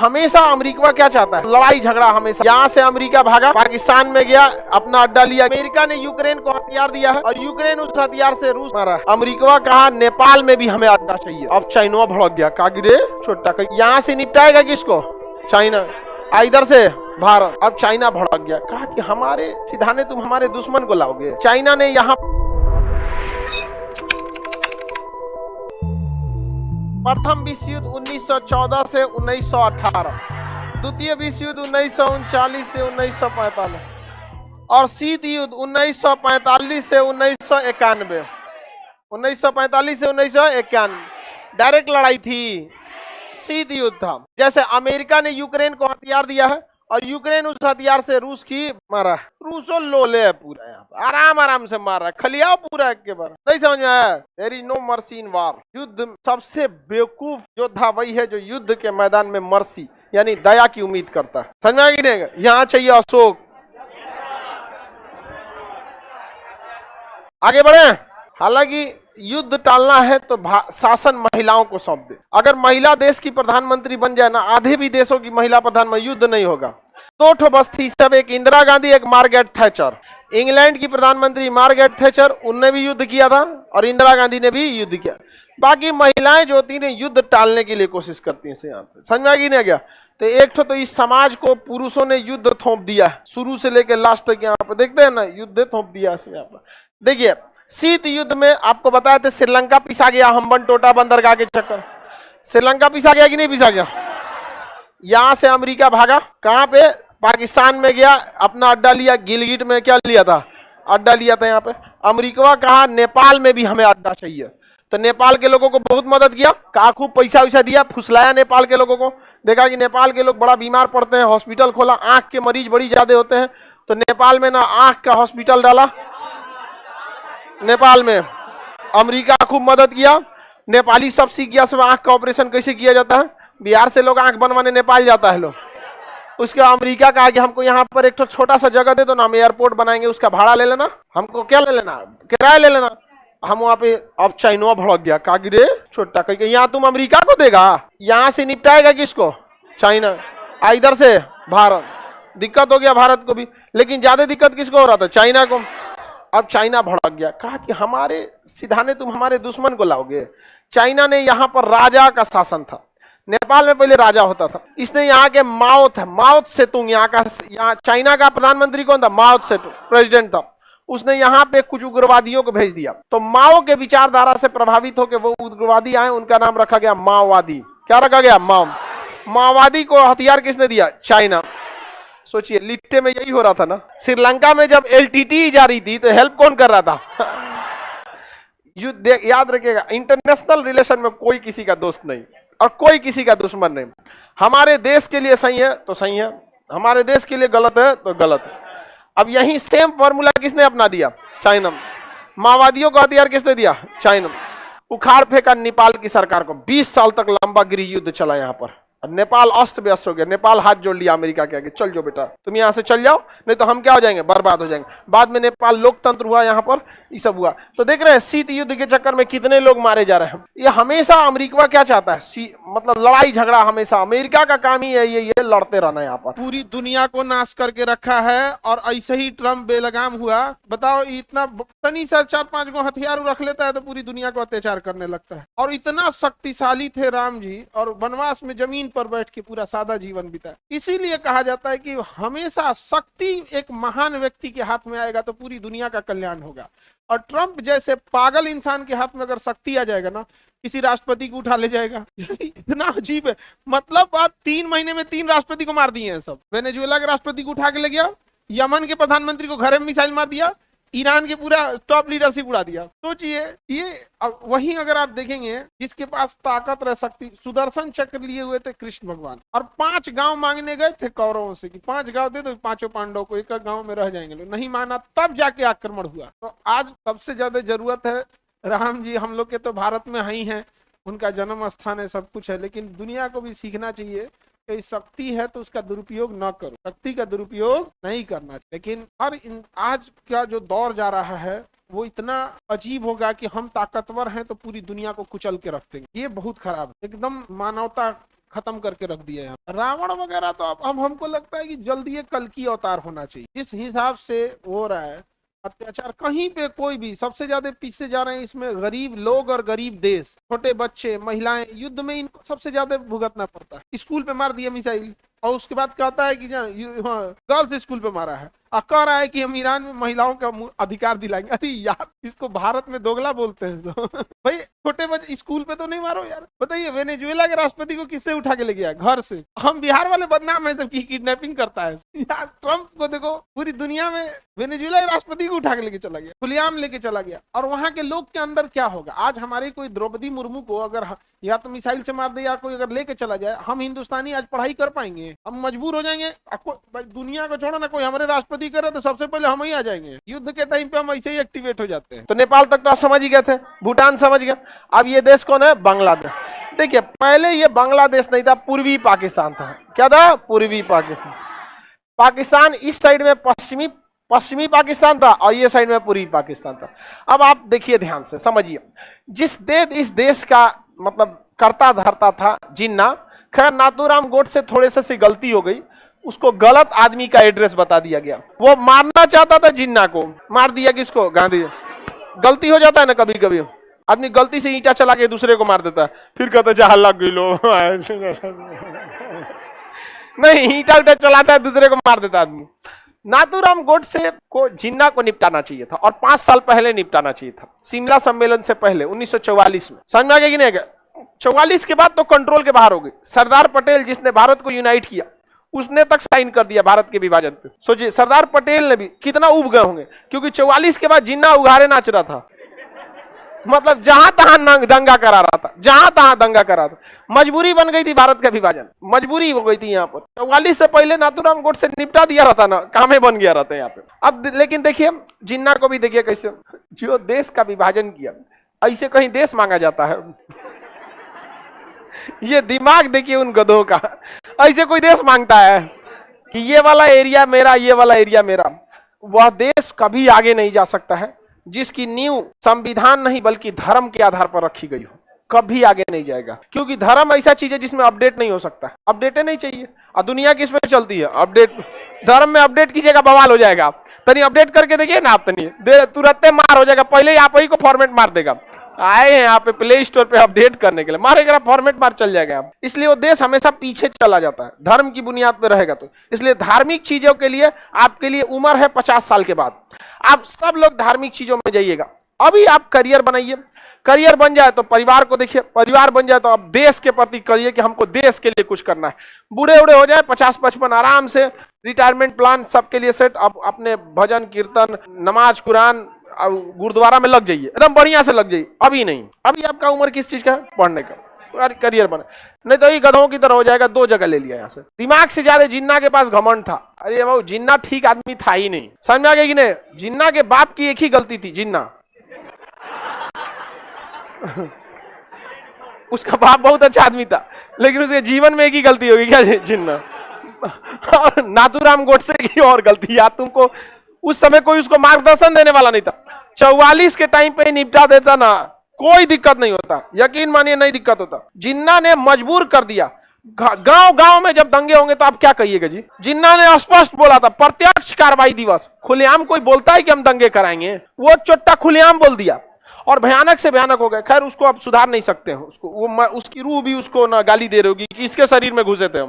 हमेशा अमेरिका क्या चाहता है? लड़ाई झगड़ा। हमेशा यहाँ से अमेरिका भागा, पाकिस्तान में गया, अपना अड्डा लिया। अमेरिका ने यूक्रेन को हथियार दिया है और यूक्रेन उस हथियार से रूस मारा। अमेरिका कहा नेपाल में भी हमें अड्डा चाहिए। अब चाइना भड़क गया, कागिरे छोटा यहाँ से निपटाएगा किसको? चाइना। इधर से भारत। अब चाइना भड़क गया, कहा कि हमारे सिधाने तुम हमारे दुश्मन को लाओगे। चाइना ने यहाँ प्रथम विश्व युद्ध 1914 से 1918, द्वितीय विश्व युद्ध 1939 से 1945 और शीत युद्ध 1945 से 1991। 1945 से 1991 डायरेक्ट लड़ाई थी, शीत युद्ध था। जैसे अमेरिका ने यूक्रेन को हथियार दिया है और यूक्रेन उस हथियार से रूस की मारा। रूसो लोले है पूरा, यहाँ पर आराम आराम से मार रहा है, खलियाओ पूरा एक के बार। नहीं समझ में आया? देयर इज नो मर्सी इन वार। युद्ध सबसे बेवकूफ योद्धा वही है जो युद्ध के मैदान में मर्सी यानी दया की उम्मीद करता है। समझ में आया कि नहीं? यहाँ चाहिए अशोक। आगे बढ़े। हालांकि युद्ध टालना है तो शासन महिलाओं को सौंप दे। अगर महिला देश की प्रधानमंत्री बन जाए ना, आधे भी देशों की महिला प्रधानमंत्री, युद्ध नहीं होगा। दो ठो बस थी सब, एक इंदिरा गांधी, एक मार्गरेट थैचर। इंग्लैंड की प्रधानमंत्री मार्गरेट थैचर, उनने भी युद्ध किया था और इंदिरा गांधी ने भी युद्ध किया। बाकी महिलाएं जो होती है युद्ध टालने के लिए कोशिश करती है। यहाँ पे समझ में आ गया? तो एक तो इस समाज को पुरुषों ने युद्ध थोप दिया, शुरू से लेकर लास्ट तक। यहाँ पर देखते हैं ना, युद्ध थोप दिया। यहाँ पर देखिए, शीत युद्ध में आपको बताया था श्रीलंका पिसा गया, हम्बन टोटा बंदरगाह के चक्कर। श्रीलंका पिसा गया कि नहीं पिसा गया? यहां से अमेरिका भागा, कहां पे? पाकिस्तान में गया, अपना अड्डा लिया। गिलगिट में क्या लिया था? अड्डा लिया था। यहाँ पे अमेरिका कहा नेपाल में भी हमें अड्डा चाहिए। तो नेपाल के लोगों को बहुत मदद किया, कहा खूब पैसा वैसा दिया, फुसलाया नेपाल के लोगों को। देखा कि नेपाल के लोग बड़ा बीमार पड़ते हैं, हॉस्पिटल खोला, आंख के मरीज बड़ी ज्यादा होते हैं, तो नेपाल में ना आंख का हॉस्पिटल डाला। नेपाल में अमेरिका खूब मदद किया। नेपाली सब सीख गया, सब आंख का ऑपरेशन कैसे किया जाता है। बिहार से लोग आंख बनवाने नेपाल जाता है लोग। उसके अमेरिका कहा कि हमको यहाँ पर एक छोटा सा जगह दे दो ना, हम एयरपोर्ट बनाएंगे, उसका भाड़ा ले लेना, हमको क्या ले लेना, किराया ले लेना। हम वहां पे। अब चाइना भड़क गया, कागिरे छोटा कह, यहाँ तुम अमेरिका को देगा, यहाँ से निपटाएगा किसको? चाइना। इधर से भारत। दिक्कत हो गया भारत को भी, लेकिन ज्यादा दिक्कत किसको हो रहा था? चाइना को। अब चाइना भड़क गया, कहा कि हमारे सिधाने तुम हमारे दुश्मन को लाओगे। चाइना ने यहाँ पर राजा का शासन था। नेपाल में पहले राजा होता था। इसने यहाँ के माओ था, माओ सेतुंग, यहाँ चाइना का प्रधानमंत्री कौन था? माओ सेतुंग प्रेसिडेंट था। उसने यहाँ पे कुछ उग्रवादियों को भेज दिया, तो माओ के विचारधारा से प्रभावित होकर वो उग्रवादी आए, उनका नाम रखा गया माओवादी। क्या रखा गया? माओवादी को हथियार किसने दिया? चाइना। सोचिए, लिट्टे में यही हो रहा था ना। श्रीलंका में जब एलटीटी जा रही थी तो हेल्प कौन कर रहा था? युद्ध। याद रखिएगा, इंटरनेशनल रिलेशन में कोई किसी का दोस्त नहीं और कोई किसी का दुश्मन नहीं। हमारे देश के लिए सही है तो सही है, हमारे देश के लिए गलत है तो गलत है। अब यही सेम फॉर्मूला किसने अपना दिया? चाइना। माओवादियों को हथियार किसने दिया? चाइना। उखाड़ फेंका नेपाल की सरकार को। 20 साल तक लंबा गृह युद्ध चला यहाँ पर। नेपाल अस्त व्यस्त हो गया। नेपाल हाथ जोड़ लिया अमेरिका के आगे, चल जाओ बेटा, तुम यहाँ से चल जाओ, नहीं तो हम क्या हो जाएंगे? बर्बाद हो जाएंगे। बाद में नेपाल लोकतंत्र हुआ, यहाँ पर ये सब हुआ। तो देख रहे हैं शीत युद्ध के चक्कर में कितने लोग मारे जा रहे हैं। ये हमेशा अमेरिका क्या चाहता है? मतलब लड़ाई झगड़ा। हमेशा अमेरिका का काम ही है ये लड़ते रहना। यहाँ पर पूरी दुनिया को नाश करके रखा है और ऐसे ही ट्रम्प बेलगाम हुआ। बताओ, इतना तनी सा 4-5 गो हथियार रख लेता है तो पूरी दुनिया को अत्याचार करने लगता है। और इतना शक्तिशाली थे राम जी, और वनवास में जमीन पर बैठ के पूरा सादा जीवन बिताया। इसीलिए कहा जाता है कि हमेशा शक्ति एक महान व्यक्ति के हाथ में आएगा तो पूरी दुनिया का कल्याण होगा। और ट्रंप जैसे पागल इंसान के हाथ में अगर शक्ति आ जाएगा ना, किसी राष्ट्रपति को उठा ले जाएगा। इतना अजीब है। मतलब बात 3 महीने में 3 राष्ट्रपति को मार दिए हैं सब। वेनेजुएला के राष्ट्रपति को उठा के ले गया, यमन के प्रधानमंत्री को घर में मिसाइल मार दिया, ईरान के पूरा टॉप लीडरशिप उड़ा दिया। सोचिए, ये वहीं अगर आप देखेंगे जिसके पास ताकत रह सकती, सुदर्शन चक्र लिए हुए थे कृष्ण भगवान, और 5 गांव मांगने गए थे कौरवों से कि 5 गांव दे दो, 5 पांडवों को, एक गांव में रह जाएंगे लोग। नहीं माना, तब जाके आक्रमण हुआ। तो आज सबसे ज्यादा जरूरत है राम जी। हम लोग के तो भारत में ही हैं, उनका जन्म स्थान है, सब कुछ है, लेकिन दुनिया को भी सीखना चाहिए कि शक्ति है तो उसका दुरुपयोग न करो, शक्ति का दुरुपयोग नहीं करना चाहिए। लेकिन आज का जो दौर जा रहा है वो इतना अजीब होगा कि हम ताकतवर हैं तो पूरी दुनिया को कुचल के रख देंगे। ये बहुत खराब है, एकदम मानवता खत्म करके रख दिया है। रावण वगैरह तो अब हमको लगता है कि जल्दी ये कल की अवतार होना चाहिए। जिस हिसाब से हो रहा है अत्याचार, कहीं पे कोई भी, सबसे ज्यादा पीछे जा रहे हैं इसमें गरीब लोग और गरीब देश, छोटे बच्चे, महिलाएं, युद्ध में इनको सबसे ज्यादा भुगतना पड़ता है। स्कूल पे मार दिया मिसाइल, और उसके बाद कहता है कि गर्ल्स स्कूल पे मारा है, और कह रहा है कि हम ईरान में महिलाओं का अधिकार दिलाएंगे। अरे यार, इसको भारत में दोगला बोलते हैं तो भाई छोटे बच्चे स्कूल पे तो नहीं मारो यार। बताइए वेनेजुएला के राष्ट्रपति को किससे उठा के ले गया? घर से। हम बिहार वाले बदनाम है सबकी किडनैपिंग करता है यार। ट्रंप को देखो, पूरी दुनिया में वेनेजुएला के राष्ट्रपति को उठा के लेके चला गया, खुलेआम लेके चला गया। और वहां के लोग के अंदर क्या होगा? आज हमारी कोई द्रौपदी मुर्मू को अगर या तो मिसाइल से मार दे या कोई अगर लेके चला जाए, हम हिंदुस्तानी आज पढ़ाई कर पाएंगे? हम मजबूर हो जाएंगे। दुनिया को छोड़ो ना, कोई हमारे राष्ट्रपति करे तो सबसे पहले हम ही आ जाएंगे। युद्ध के टाइम पे हम ऐसे ही एक्टिवेट हो जाते हैं। तो नेपाल तक तो आप समझ ही गए थे, भूटान समझ गया। अब ये देश कौन है? बांग्लादेश। देखिए, पहले ये बांग्लादेश नहीं था, पूर्वी पाकिस्तान था। क्या था? पूर्वी पाकिस्तान। पाकिस्तान इस साइड में पश्चिमी पाकिस्तान था, और ये साइड में पूर्वी पाकिस्तान था। अब आप देखिए, ध्यान से समझिए, इस देश का मतलब करता धरता था जिन्ना। खैर, नाथूराम गोडसे थोड़े से गलती हो गई, उसको गलत आदमी का एड्रेस बता दिया गया। वो मारना चाहता था जिन्ना को, मार दिया किसको? गांधी। गलती हो जाता है ना कभी कभी, आदमी गलती से ईंटा चला के दूसरे को मार देता है, फिर कहता है जहां लग गई लो नहीं, ईंटा उठा चलाता है, दूसरे को मार देता आदमी। नाथूराम गोडसे को जिन्ना को निपटाना चाहिए था, और 5 साल पहले निपटाना चाहिए था, शिमला सम्मेलन से पहले 1944 में। समझ में आ गया कि नहीं? 44 के बाद तो कंट्रोल के बाहर हो गई। सरदार पटेल जिसने भारत को यूनाइट किया, उसने तक साइन कर दिया भारत के विभाजन पे। सोचिए, सरदार पटेल ने भी कितना उब गए होंगे, क्योंकि 44 के बाद जिन्ना उघारे नाच रहा था। मतलब जहां तहां दंगा करा रहा था, जहां तहां दंगा करा था। मजबूरी बन गई थी भारत का विभाजन, मजबूरी हो गई थी यहाँ पर। 44 से पहले नाथूराम गोडसे निपटा दिया रहता ना, कामे बन गया रहता यहाँ पे। अब लेकिन देखिए, जिन्ना को भी देखिए कैसे, जो देश का विभाजन किया, ऐसे कहीं देश मांगा जाता है? ये दिमाग देखिए उन गधों का, ऐसे कोई देश मांगता है कि ये वाला एरिया मेरा, ये वाला एरिया मेरा? वह देश कभी आगे नहीं जा सकता है जिसकी नींव संविधान नहीं बल्कि धर्म के आधार पर रखी गई हो। कभी आगे नहीं जाएगा, क्योंकि धर्म ऐसा चीज है जिसमें अपडेट नहीं हो सकता। अपडेट नहीं चाहिए, और दुनिया किस में चलती है? अपडेट। धर्म में अपडेट कीजिएगा, बवाल हो जाएगा। तनी अपडेट करके देखिए ना आप, तनी तुरंत मार हो जाएगा, पहले ही आप ही को फॉर्मेट मार देगा। आए हैं यहाँ पे प्ले स्टोर पे अपडेट करने के लिए, मारेगा फॉर्मेट मार चल जाएगा आप। इसलिए वो देश हमेशा पीछे चला जाता है, धर्म की बुनियाद पे रहेगा तो। इसलिए धार्मिक चीजों के लिए आपके लिए उम्र है 50 साल के बाद, आप सब लोग धार्मिक चीजों में जाइएगा। अभी आप करियर बनाइए, करियर बन जाए तो परिवार को देखिए, परिवार बन जाए तो आप देश के प्रति करिए कि हमको देश के लिए कुछ करना है। बूढ़े उड़े हो जाए 50-55, आराम से रिटायरमेंट प्लान सबके लिए सेट। अब अपने भजन कीर्तन, नमाज, कुरान, गुरुद्वारा में लग जाइए, एकदम बढ़िया से लग जाइए। अभी नहीं, अभी आपका उम्र किस चीज का है? पढ़ने का, करियर बने। नहीं तो ये गधों की तरह हो जाएगा, 2 जगह ले लिया यहाँ से। दिमाग से ज्यादा जिन्ना के पास घमंड था। अरे बाबू, जिन्ना ठीक आदमी था ही नहीं। समझ में आ गया कि नहीं? जिन्ना के बाप की एक ही गलती थी, जिन्ना उसका बाप बहुत अच्छा आदमी था, लेकिन उसके जीवन में एक ही गलती होगी, क्या? जिन्ना। और नाथूराम गोडसे की और गलती, यार तुमको उस समय कोई उसको मार्गदर्शन देने वाला नहीं था। 44 के टाइम पे ही निपटा देता ना, कोई दिक्कत नहीं होता, यकीन मानिए नहीं दिक्कत होता। जिन्ना ने मजबूर कर दिया। गांव गांव में जब दंगे होंगे तो आप क्या कहिएगा जी? जिन्ना ने स्पष्ट बोला था, प्रत्यक्ष कार्रवाई दिवस। खुलेआम कोई बोलता है कि हम दंगे कराएंगे? वो चोट्टा खुलेआम बोल दिया, और भयानक से भयानक हो गया। खैर, उसको आप सुधार नहीं सकते हैं, उसको वो उसकी रूह भी उसको ना गाली दे रही होगी कि इसके शरीर में घुसे थे हम।